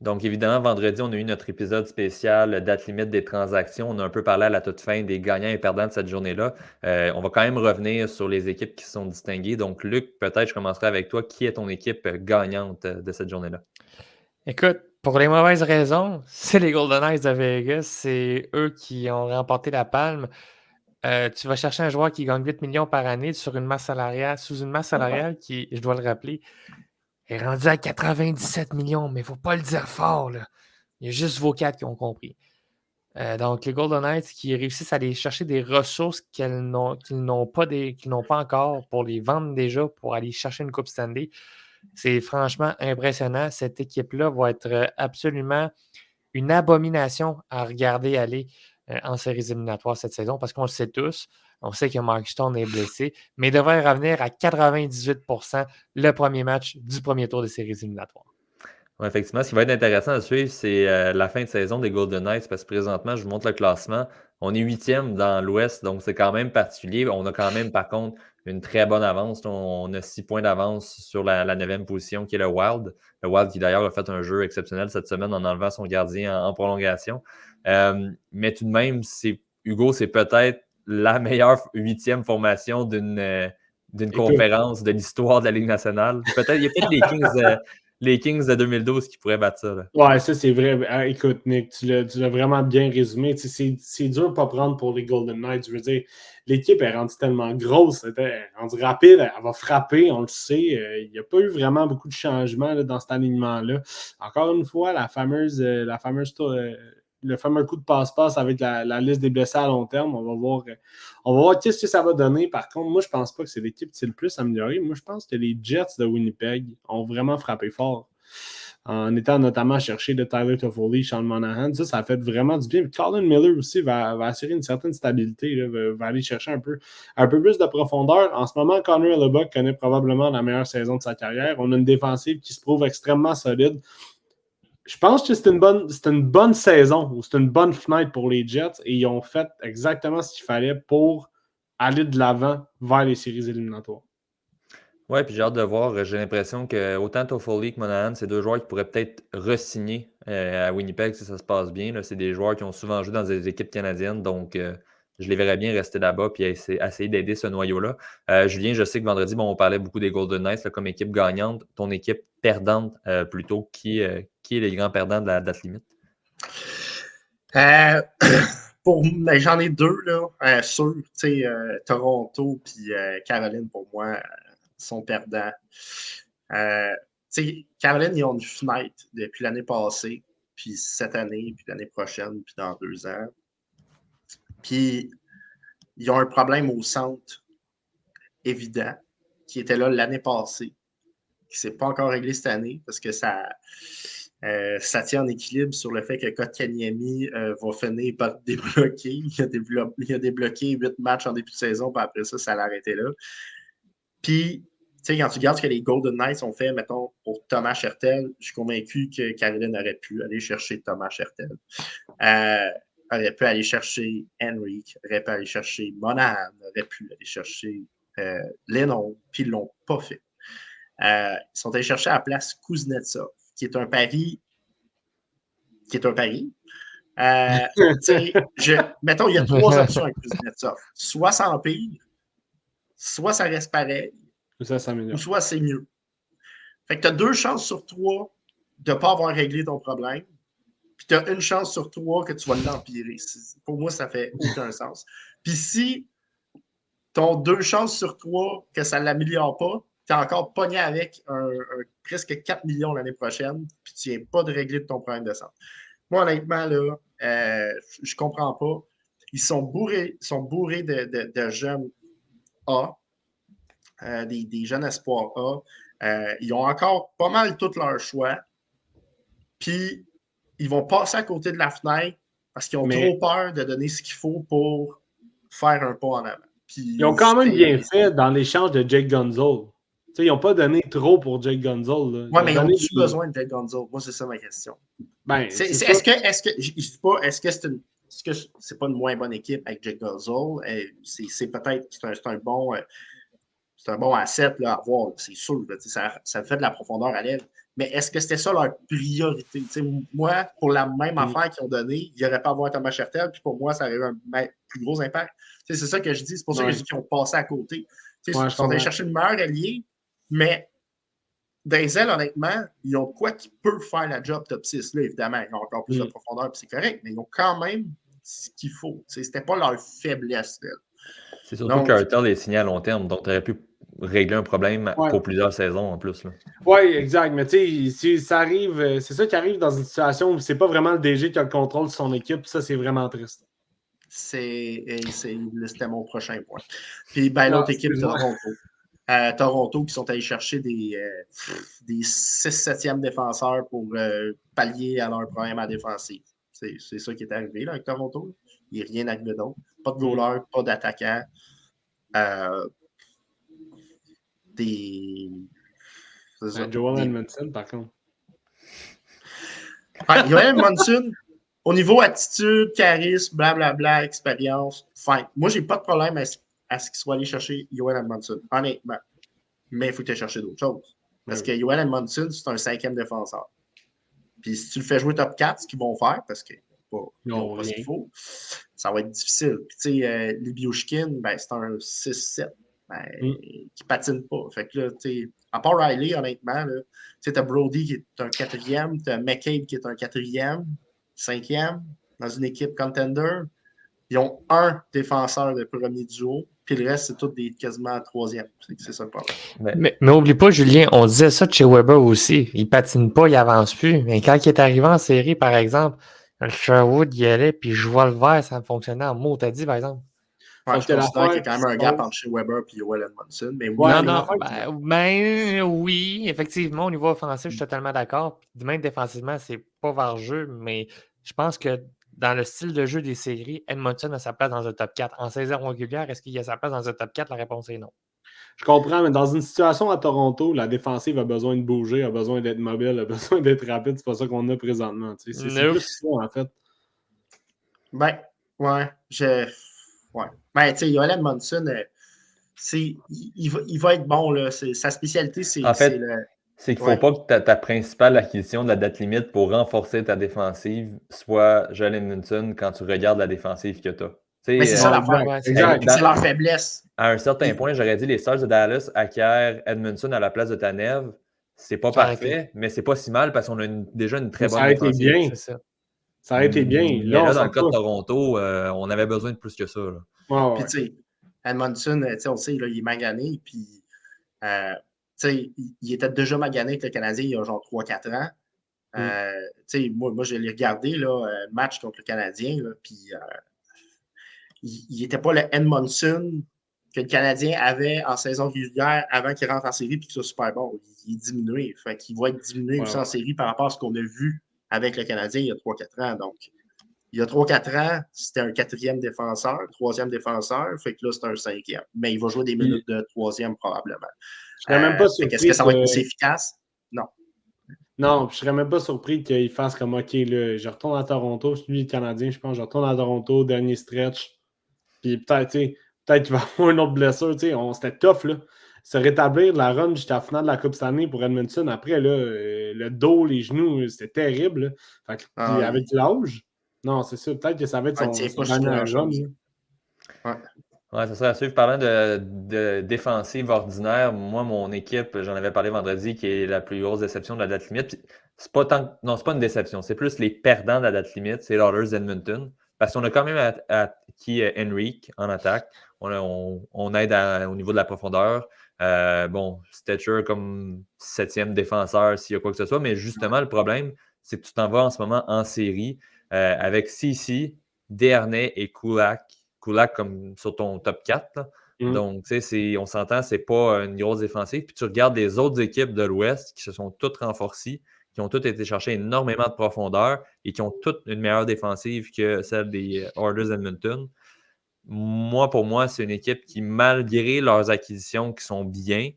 Donc, évidemment, vendredi, on a eu notre épisode spécial date limite des transactions. On a un peu parlé à la toute fin des gagnants et perdants de cette journée-là. On va quand même revenir sur les équipes qui se sont distinguées. Donc, Luc, peut-être je commencerai avec toi. Qui est ton équipe gagnante de cette journée-là? Écoute, pour les mauvaises raisons, c'est les Golden Knights de Vegas. C'est eux qui ont remporté la palme. Tu vas chercher un joueur qui gagne 8 millions par année sur une masse salariale, sous une masse salariale qui, je dois le rappeler, est rendue à 97 millions, mais il ne faut pas le dire fort, là. Il y a juste vos quatre qui ont compris. Donc, les Golden Knights qui réussissent à aller chercher des ressources qu'ils n'ont pas encore pour les vendre déjà, pour aller chercher une Coupe Stanley. C'est franchement impressionnant. Cette équipe-là va être absolument une abomination à regarder aller en séries éliminatoires cette saison parce qu'on le sait tous. On sait que Mark Stone est blessé, mais il devrait revenir à 98% le premier match du premier tour des séries éliminatoires. Ouais, effectivement, ce qui va être intéressant à suivre, c'est la fin de saison des Golden Knights parce que présentement, je vous montre le classement. On est huitième dans l'Ouest, donc c'est quand même particulier. On a quand même, par contre, une très bonne avance. On a 6 points d'avance sur la 9e position qui est le Wild. Le Wild qui d'ailleurs a fait un jeu exceptionnel cette semaine en enlevant son gardien en prolongation. Mais tout de même, Hugo, c'est peut-être la meilleure huitième formation d'une Écoute, conférence de l'histoire de la Ligue nationale. Peut-être, il y a peut-être les Kings de 2012 qui pourraient battre ça. Là. ouais, ça c'est vrai. Ah, écoute, Nick, tu l'as vraiment bien résumé. Tu sais, c'est dur de pas prendre pour les Golden Knights. Je veux dire, l'équipe est rendue tellement grosse, elle est rendue rapide, elle va frapper, on le sait. Il n'y a pas eu vraiment beaucoup de changements là, dans cet alignement-là. Encore une fois, le fameux coup de passe-passe avec la liste des blessés à long terme. On va voir qu'est-ce que ça va donner. Par contre, moi, je pense pas que c'est l'équipe qui s'est le plus améliorée. Moi, je pense que les Jets de Winnipeg ont vraiment frappé fort en étant notamment chercher de Tyler Toffoli, Sean Monahan. Ça a fait vraiment du bien. Mais Colin Miller aussi va assurer une certaine stabilité, là, va aller chercher un peu plus de profondeur. En ce moment, Connor Hellebuyck connaît probablement la meilleure saison de sa carrière. On a une défensive qui se prouve extrêmement solide. Je pense que c'est une bonne saison ou c'est une bonne fenêtre pour les Jets et ils ont fait exactement ce qu'il fallait pour aller de l'avant vers les séries éliminatoires. Ouais, puis j'ai hâte de voir. J'ai l'impression que autant Toffoli que Monahan, c'est deux joueurs qui pourraient peut-être re-signer à Winnipeg si ça se passe bien. Là. C'est des joueurs qui ont souvent joué dans des équipes canadiennes, donc je les verrais bien rester là-bas et essayer d'aider ce noyau-là. Julien, je sais que vendredi, bon, on parlait beaucoup des Golden Knights là, comme équipe gagnante. Ton équipe perdante plutôt, qui est les grands perdants de la date limite? Ben, j'en ai deux, là, sûrs. Toronto et Caroline, pour moi, sont perdants. Caroline, ils ont une fenêtre depuis l'année passée, puis cette année, puis l'année prochaine, puis dans 2 ans. Puis, ils ont un problème au centre évident, qui était là l'année passée, qui ne s'est pas encore réglé cette année, parce que ça tient en équilibre sur le fait que Kotkaniemi va finir par débloquer. Il a débloqué 8 matchs en début de saison, puis après ça l'a arrêté là. Puis, quand tu regardes ce que les Golden Knights ont fait, mettons, pour Thomas Hertel, je suis convaincu que Caroline aurait pu aller chercher Thomas Hertel. Aurait pu aller chercher Henrik, aurait pu aller chercher Monahan, aurait pu aller chercher Lennon, puis ils ne l'ont pas fait. Ils sont allés chercher à la place Kuznetsov, qui est un pari. Mettons, il y a 3 options avec Kuznetsov. Soit ça empire, soit ça reste pareil, Ça s'améliore. ou soit c'est mieux. Fait que tu as 2 chances sur 3 de ne pas avoir réglé ton problème, puis tu as une chance sur 3 que tu vas l'empirer. Pour moi, ça fait aucun sens. Puis si tu as 2 chances sur 3 que ça ne l'améliore pas, tu es encore pogné avec un presque 4 millions l'année prochaine, puis tu viens pas de régler ton problème de santé. Moi, honnêtement, là, je comprends pas. Ils sont bourrés de jeunes A, des jeunes espoirs A. Ils ont encore pas mal tous leurs choix. Puis, ils vont passer à côté de la fenêtre parce qu'ils ont trop peur de donner ce qu'il faut pour faire un pas en avant. Puis, ils ont quand même bien fait dans l'échange de Jake Gunzold. Ils n'ont pas donné trop pour Jake Gunzold. Oui, mais ils ont-tu besoin de Jake Gunzold? Moi, c'est ça ma question. Est-ce que c'est pas une moins bonne équipe avec Jake Gunzold? C'est peut-être c'est un bon asset là, à voir, c'est sûr. Ça fait de la profondeur à l'aile. Mais est-ce que c'était ça leur priorité? T'sais, moi, pour la même affaire qu'ils ont donnée, il n'aurait pas à avoir Thomas Chertel, puis pour moi, ça aurait eu un plus gros impact. T'sais, c'est ça que je dis. C'est pour ça que je dis qu'ils ont passé à côté. Ils sont allés chercher le meilleur allié, mais dans les ailes, honnêtement, ils ont quoi qui peut faire la job top 6. Là, évidemment, ils ont encore plus de profondeur, puis c'est correct, mais ils ont quand même ce qu'il faut. C'était pas leur faiblesse. Là. C'est surtout qu'Hurtel est signé à long terme, donc tu aurais pu régler un problème pour plusieurs saisons en plus. Oui, exact. Mais tu sais, si ça arrive, c'est ça qui arrive dans une situation où c'est pas vraiment le DG qui a le contrôle de son équipe. Ça, c'est vraiment triste. C'était mon prochain point. Puis l'autre équipe, Toronto, qui sont allés chercher des 6-7e défenseurs pour pallier à leur problème à défensive. C'est ça qui est arrivé là, avec Toronto. Il n'y a rien arrivé d'autre. Pas de goaler, pas d'attaquant. Joel Edmondson, par contre. Joel Edmondson, au niveau attitude, charisme, blablabla, expérience, fine. Moi, j'ai pas de problème à ce qu'il soit allé chercher Joel Edmondson, honnêtement. Mais il faut que tu ailles chercher d'autres choses. Parce que Joel Edmondson, c'est un 5e défenseur. Puis si tu le fais jouer top 4, ce qu'ils vont faire, parce qu'ils n'ont pas ce qu'il faut, ça va être difficile. Puis tu sais, Libioshkin, c'est un 6-7 qui patine pas. Fait que là, tu sais, à part Riley, honnêtement, tu as Brody qui est un 4e, tu as McCabe qui est un 4e, 5e, dans une équipe contender. Ils ont un défenseur de premier duo, puis le reste, c'est tous des quasiment 3e. C'est ça le problème. Mais oublie pas, Julien, on disait ça de chez Weber aussi. Il patine pas, il avance plus. Mais quand il est arrivé en série, par exemple, Sherwood y allait, puis je vois le vert, ça fonctionnait en mot, t'as dit, par exemple. Ouais, je considère qu'il y a quand même un gap entre chez Weber et Joel Edmondson. Mais oui, effectivement, au niveau offensif, je suis totalement d'accord. Même défensivement, c'est pas vargeux, mais je pense que dans le style de jeu des séries, Edmondson a sa place dans un top 4. En saison régulière, est-ce qu'il a sa place dans un top 4? La réponse est non. Je comprends, mais dans une situation à Toronto, la défensive a besoin de bouger, a besoin d'être mobile, a besoin d'être rapide. C'est pas ça qu'on a présentement. C'est plus ça, en fait. Ouais. Ben, tu sais, Joel Edmondson, il va être bon. Là. Sa spécialité, c'est c'est qu'il ne faut pas que ta principale acquisition de la date limite pour renforcer ta défensive soit Joel Edmondson quand tu regardes la défensive que tu as. Mais c'est ça l'affaire. C'est leur faiblesse. À un certain point, j'aurais dit les Stars de Dallas acquièrent Edmondson à la place de Tanev. C'est pas parfait, mais c'est pas si mal parce qu'on a déjà une très bonne défensive. Bien. Ça a été bien. Là, dans le cas de Toronto, on avait besoin de plus que ça. Puis, tu sais, Edmondson, on le sait, là, il est magané. Puis, il était déjà magané avec le Canadien il y a genre 3-4 ans. Moi, je l'ai regardé, là, match contre le Canadien. Là, puis, il n'était pas le Edmondson que le Canadien avait en saison régulière avant qu'il rentre en série et qu'il soit super bon. Il est diminué. Fait qu'il va être diminué aussi en série par rapport à ce qu'on a vu avec le Canadien il y a 3-4 ans. Donc, il y a 3-4 ans, c'était un 4e défenseur, 3e défenseur. Fait que là, c'est un 5e. Mais il va jouer des minutes de 3e probablement. Je ne serais même pas surpris. Est-ce que ça va être aussi efficace? Non. Non, je ne serais même pas surpris qu'il fasse comme OK, là, je retourne à Toronto. Celui du Canadien, je pense, je retourne à Toronto, dernier stretch. Puis peut-être qu'il va avoir une autre blessure. C'était tough, là. Se rétablir de la run jusqu'à la finale de la Coupe cette année pour Edmondson. Après, là, le dos, les genoux, c'était terrible. Fait que, puis avec l'âge, non, c'est ça. Peut-être que ça va être son dernier run. Ouais, ça serait à suivre. Parlant de défensive ordinaire, moi, mon équipe, j'en avais parlé vendredi, qui est la plus grosse déception de la date limite. C'est pas une déception, c'est plus les perdants de la date limite, c'est l'Oilers d'Edmonton. Parce qu'on a quand même acquis Henrik en attaque. On aide au niveau de la profondeur. Stetcher comme 7e défenseur s'il y a quoi que ce soit. Mais justement, le problème, c'est que tu t'en vas en ce moment en série avec Ceci, Dernay et Kulak. Kulak comme sur ton top 4. Donc, tu sais, on s'entend, c'est pas une grosse défensive. Puis tu regardes les autres équipes de l'Ouest qui se sont toutes renforcées, qui ont toutes été chercher énormément de profondeur et qui ont toutes une meilleure défensive que celle des Oilers Edmonton. Pour moi, c'est une équipe qui, malgré leurs acquisitions qui sont bien,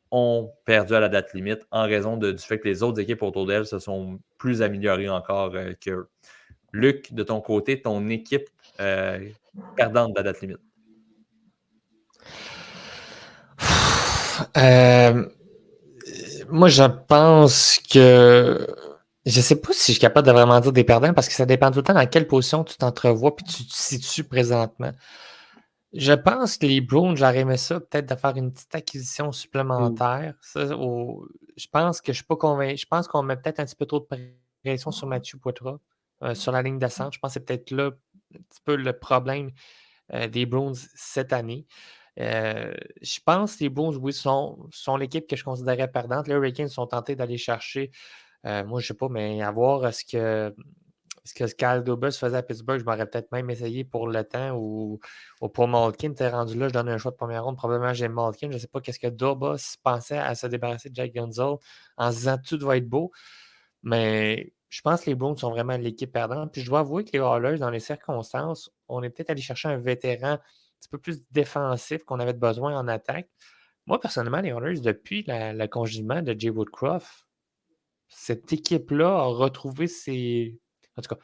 ont perdu à la date limite en raison du fait que les autres équipes autour d'elles se sont plus améliorées encore qu'eux. Luc, de ton côté, ton équipe perdante de la date limite. Moi, je pense que. Je sais pas si je suis capable de vraiment dire des perdants parce que ça dépend tout le temps dans quelle position tu t'entrevois puis tu te situes présentement. Je pense que les Browns, j'aurais aimé ça, peut-être de faire une petite acquisition supplémentaire. Je pense que je suis pas convaincu. Je pense qu'on met peut-être un petit peu trop de pression sur Mathieu Poitras, sur la ligne de centre. Je pense que c'est peut-être là un petit peu le problème des Browns cette année. Je pense que les Browns, oui, sont l'équipe que je considérais perdante. Les Hurricanes sont tentés d'aller chercher, moi, je ne sais pas, mais à voir ce que Kyle Dubas faisait à Pittsburgh, je m'aurais peut-être même essayé pour le temps ou pour Malkin. T'es rendu là, je donne un choix de première ronde. Probablement, j'ai Malkin. Je ne sais pas qu'est-ce que Dubas pensait à se débarrasser de Jack Gunzel en se disant tout va être beau. Mais je pense que les Browns sont vraiment l'équipe perdante. Puis je dois avouer que les Oilers, dans les circonstances, on est peut-être allé chercher un vétéran un petit peu plus défensif qu'on avait besoin en attaque. Moi, personnellement, les Oilers, depuis le congédiement de Jay Woodcroft, cette équipe-là a retrouvé ses. En tout cas,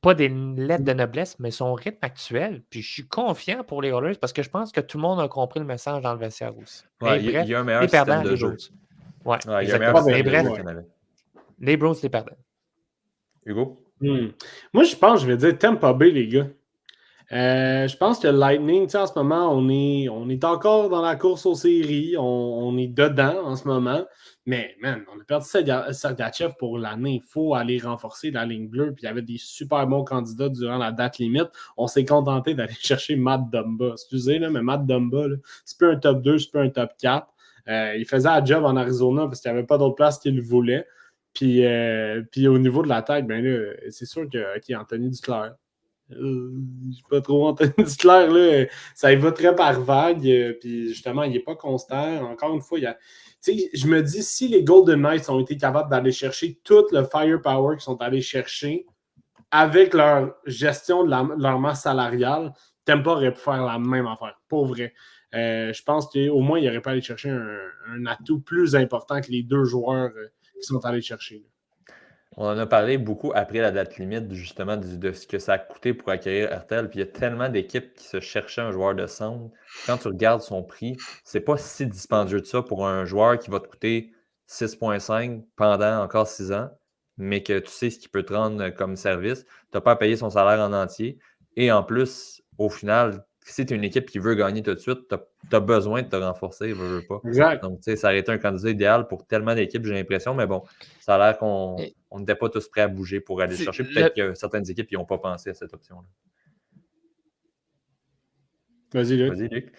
pas des lettres de noblesse, mais son rythme actuel. Puis je suis confiant pour les Oilers parce que je pense que tout le monde a compris le message dans le vestiaire aussi. Ouais, Mais il bref, y a un les meilleur système perdants, de les jeu. Browns. Ouais, Ouais, il y a un meilleur exactement. système Mais de bref, jeu qu'il y en avait. les Browns, les perdants. Hugo? Moi, je pense, je vais dire Tampa Bay, les gars. Je pense que le Lightning, tu sais, en ce moment, on est encore dans la course aux séries. On est dedans en ce moment. Mais, man, on a perdu Sergachev pour l'année. Il faut aller renforcer la ligne bleue. Puis il y avait des super bons candidats durant la date limite. On s'est contenté d'aller chercher Matt Dumba. Excusez, là, mais Matt Dumba, là, c'est plus un top 2, c'est plus un top 4. Il faisait un job en Arizona parce qu'il n'y avait pas d'autre place qu'il voulait. Puis au niveau de l'attaque, ben là, c'est sûr que Anthony Duclair. Je sais pas trop Anthony Duclair, là, ça y va très par vague, puis justement, il n'est pas constant. Encore une fois, je me dis, si les Golden Knights ont été capables d'aller chercher tout le firepower qu'ils sont allés chercher avec leur gestion de leur masse salariale, Tampa aurait pu faire la même affaire, pour vrai. Je pense qu'au moins, il aurait pas allé chercher un atout plus important que les deux joueurs qui sont allés chercher. Là. On en a parlé beaucoup après la date limite, justement, de ce que ça a coûté pour acquérir Hertel. Puis il y a tellement d'équipes qui se cherchaient un joueur de centre. Quand tu regardes son prix, c'est pas si dispendieux de ça pour un joueur qui va te coûter 6,5 pendant encore 6 ans, mais que tu sais ce qu'il peut te rendre comme service. Tu n'as pas à payer son salaire en entier. Et en plus, au final, si tu es une équipe qui veut gagner tout de suite, tu as besoin de te renforcer, veux pas. Exact. Donc, tu sais, ça aurait été un candidat idéal pour tellement d'équipes, j'ai l'impression. Mais bon, ça a l'air qu'on n'était pas tous prêts à bouger pour aller le chercher. Peut-être que certaines équipes n'y ont pas pensé à cette option-là. Vas-y, Luc. Vas-y, Luc.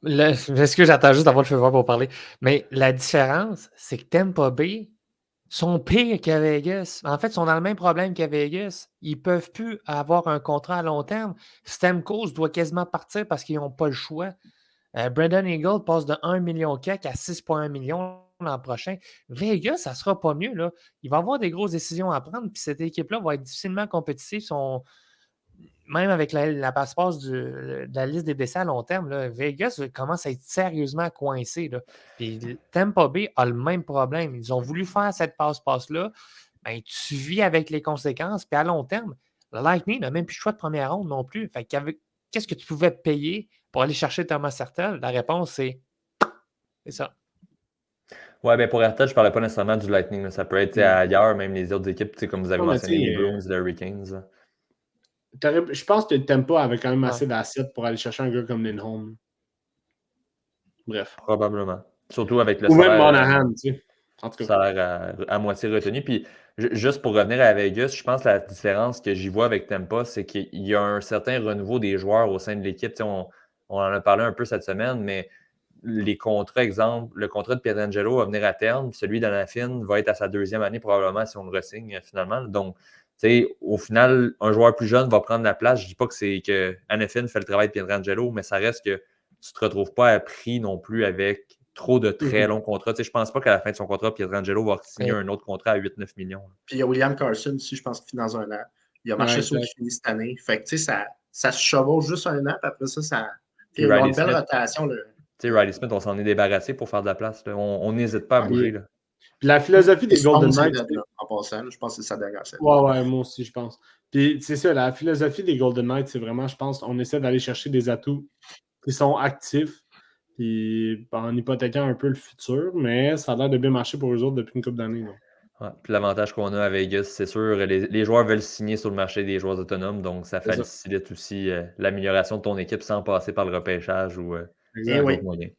Est-ce que j'attends juste d'avoir le feu vert pour parler? Mais la différence, c'est que Tampa Bay sont pires qu'à Vegas. En fait, ils sont dans le même problème qu'à Vegas. Ils ne peuvent plus avoir un contrat à long terme. Stamkos doit quasiment partir parce qu'ils n'ont pas le choix. Brandon Eagle passe de 1 million CAC à 6,1 millions l'an prochain. Vegas, ça ne sera pas mieux. Là. Il va y avoir des grosses décisions à prendre, puis cette équipe-là va être difficilement compétitive. Même avec la passe-passe de la liste des blessés à long terme, là, Vegas commence à être sérieusement coincé. Là. Puis Tampa Bay a le même problème. Ils ont voulu faire cette passe-passe-là. Ben, tu vis avec les conséquences. Puis à long terme, le Lightning n'a même plus de choix de première ronde non plus. Fait qu'est-ce que tu pouvais payer pour aller chercher Thomas Hertel? La réponse, c'est ça. Ouais, ben pour Hertel, je ne parlais pas nécessairement du Lightning. Là. Ça peut être ailleurs, même les autres équipes, comme vous avez mentionné, les Bruins, les Hurricanes. Je pense que Tampa avait quand même assez d'assets pour aller chercher un gars comme Lindholm. Bref. Probablement. Surtout avec le Ou salaire, même Monahan, tu sais. En tout cas. Salaire à moitié retenu. Puis, juste pour revenir à Vegas, je pense que la différence que j'y vois avec Tampa, c'est qu'il y a un certain renouveau des joueurs au sein de l'équipe. On en a parlé un peu cette semaine, mais les contrats, exemple, le contrat de Pietrangelo va venir à terme. Celui d'Anafin va être à sa 2e année probablement si on le re-signe finalement. Donc, au final, un joueur plus jeune va prendre la place. Je ne dis pas que Anafin fait le travail de Pietrangelo, mais ça reste que tu ne te retrouves pas à prix non plus avec trop de très longs contrats. Je ne pense pas qu'à la fin de son contrat, Pietrangelo va signer un autre contrat à 8-9 millions. Là. Puis il y a William Carson aussi, je pense qu'il finit dans un an. Il a marché sur qui finit cette année. Fait que ça se chevauche juste un an, puis après ça il y a une belle rotation. Riley Smith, on s'en est débarrassé pour faire de la place. Là. On n'hésite pas à bouger. Là. Puis la philosophie des Golden Knights. En passant, je pense que c'est sa dernière scène. Ouais, moi aussi, je pense. Puis c'est ça, la philosophie des Golden Knights, c'est vraiment, je pense, on essaie d'aller chercher des atouts qui sont actifs, puis en hypothéquant un peu le futur, mais ça a l'air de bien marcher pour eux autres depuis une couple d'années. donc. Ouais, puis l'avantage qu'on a à Vegas, c'est sûr, les joueurs veulent signer sur le marché des joueurs autonomes, donc ça C'est ça. facilite aussi l'amélioration de ton équipe sans passer par le repêchage ou Eh Exact. oui. d'autres moyens.